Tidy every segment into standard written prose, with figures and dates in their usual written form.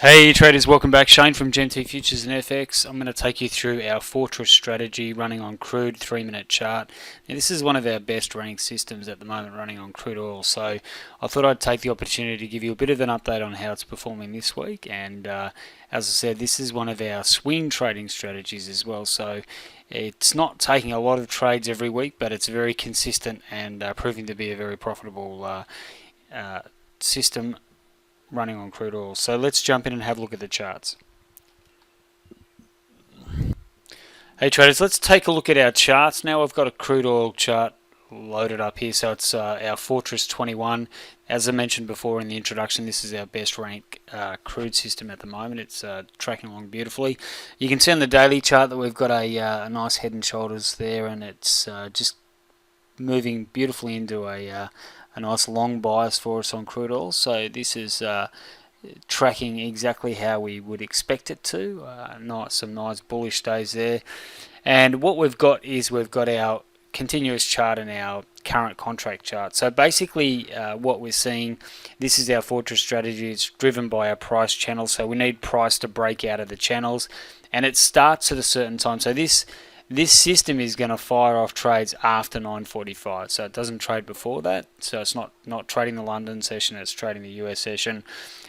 Hey traders, welcome back. Shane from GMT Futures and FX. I'm going to take you through our Fortress strategy running on Crude 3-minute chart. Now, this is one of our best running systems at the moment running on crude oil, so I thought I'd take the opportunity to give you a bit of an update on how it's performing this week. And as I said, this is one of our swing trading strategies as well, so it's not taking a lot of trades every week, but it's very consistent and proving to be a very profitable system running on crude oil. So let's jump in and have a look at the charts. Hey traders, let's take a look at our charts. Now I've got a crude oil chart loaded up here, so it's our Fortress 21. As I mentioned before in the introduction, this is our best rank crude system at the moment. It's tracking along beautifully. You can see on the daily chart that we've got a nice head and shoulders there, and it's just moving beautifully into a nice long bias for us on crude oil. So this is tracking exactly how we would expect it to. Some nice bullish days there. And what we've got is we've got our continuous chart and our current contract chart. So basically what we're seeing, this is our Fortress strategy. It's driven by our price channel. So we need price to break out of the channels, and it starts at a certain time. So this system is going to fire off trades after 9:45, so it doesn't trade before that. So it's not trading the London session, it's trading the US session,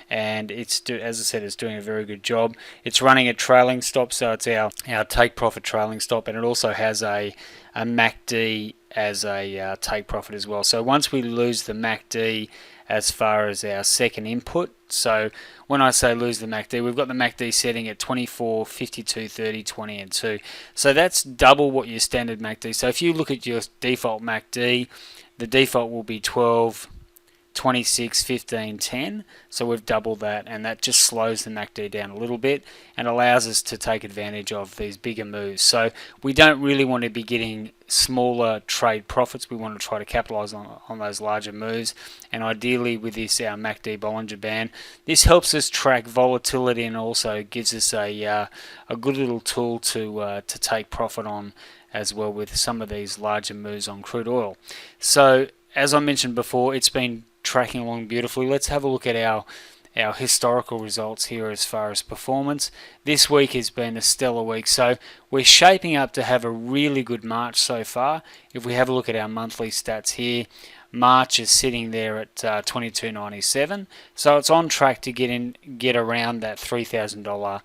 and as I said, it's doing a very good job. It's running a trailing stop, so it's our take profit trailing stop, and it also has a MACD as a take profit as well. So once we lose the MACD as far as our second input, so when I say lose the MACD, we've got the MACD setting at 24, 52, 30, 20 and 2. So that's double what your standard MACD. So if you look at your default MACD, the default will be 12, 26, 15, 10. So we've doubled that, and that just slows the MACD down a little bit and allows us to take advantage of these bigger moves. So we don't really want to be getting smaller trade profits. We want to try to capitalize on those larger moves, and ideally with this our MACD Bollinger Band, this helps us track volatility and also gives us a good little tool to take profit on as well with some of these larger moves on crude oil. So as I mentioned before, it's been tracking along beautifully. Let's have a look at our historical results here as far as performance. This week has been a stellar week, so we're shaping up to have a really good March so far. If we have a look at our monthly stats here, March is sitting there at 22.97, so it's on track to get around that $3,000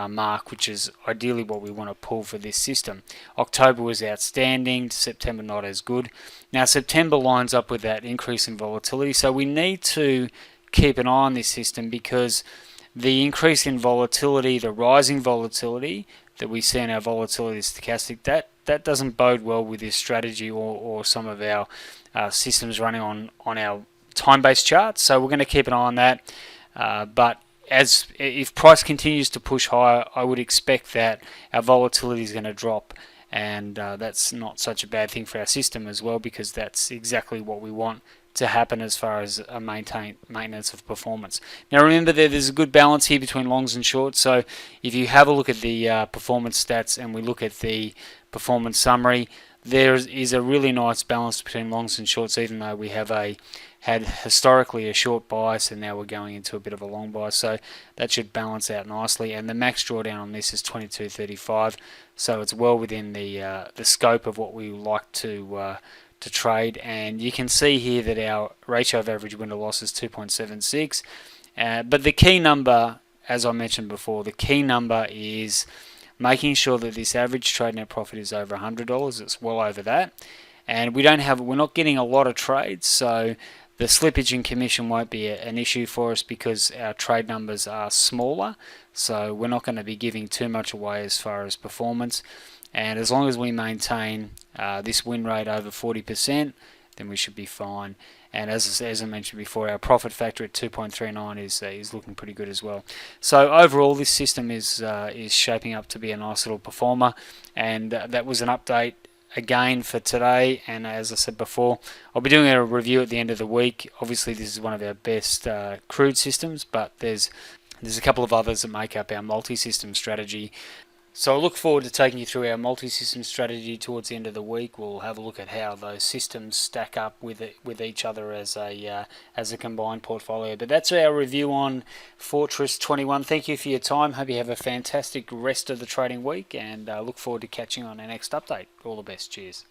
mark, which is ideally what we want to pull for this system. October was outstanding, September not as good. Now September lines up with that increase in volatility, so we need to keep an eye on this system because the increase in volatility, the rising volatility that we see in our volatility stochastic, that doesn't bode well with this strategy or some of our systems running on our time-based charts. So we're going to keep an eye on that, but if price continues to push higher, I would expect that our volatility is going to drop, and that's not such a bad thing for our system as well, because that's exactly what we want to happen as far as a maintenance of performance. Now remember, there's a good balance here between longs and shorts, so if you have a look at the performance stats and we look at the performance summary, there is a really nice balance between longs and shorts, even though we have had historically a short bias and now we're going into a bit of a long bias, so that should balance out nicely. And the max drawdown on this is 22.35, so it's well within the scope of what we like to trade. And you can see here that our ratio of average win to loss is 2.76, but the key number, as I mentioned before, the key number is making sure that this average trade net profit is over $100. It's well over that, and we're not getting a lot of trades, so the slippage in commission won't be an issue for us because our trade numbers are smaller, so we're not going to be giving too much away as far as performance. And as long as we maintain this win rate over 40%, then we should be fine. And as I mentioned before, our profit factor at 2.39 is looking pretty good as well. So overall, this system is shaping up to be a nice little performer, and that was an update again for today. And as I said before, I'll be doing a review at the end of the week. Obviously, this is one of our best crude systems, but there's a couple of others that make up our multi-system strategy. So I look forward to taking you through our multi-system strategy towards the end of the week. We'll have a look at how those systems stack up with each other as a combined portfolio. But that's our review on Fortress 21. Thank you for your time. Hope you have a fantastic rest of the trading week, and look forward to catching you on our next update. All the best. Cheers.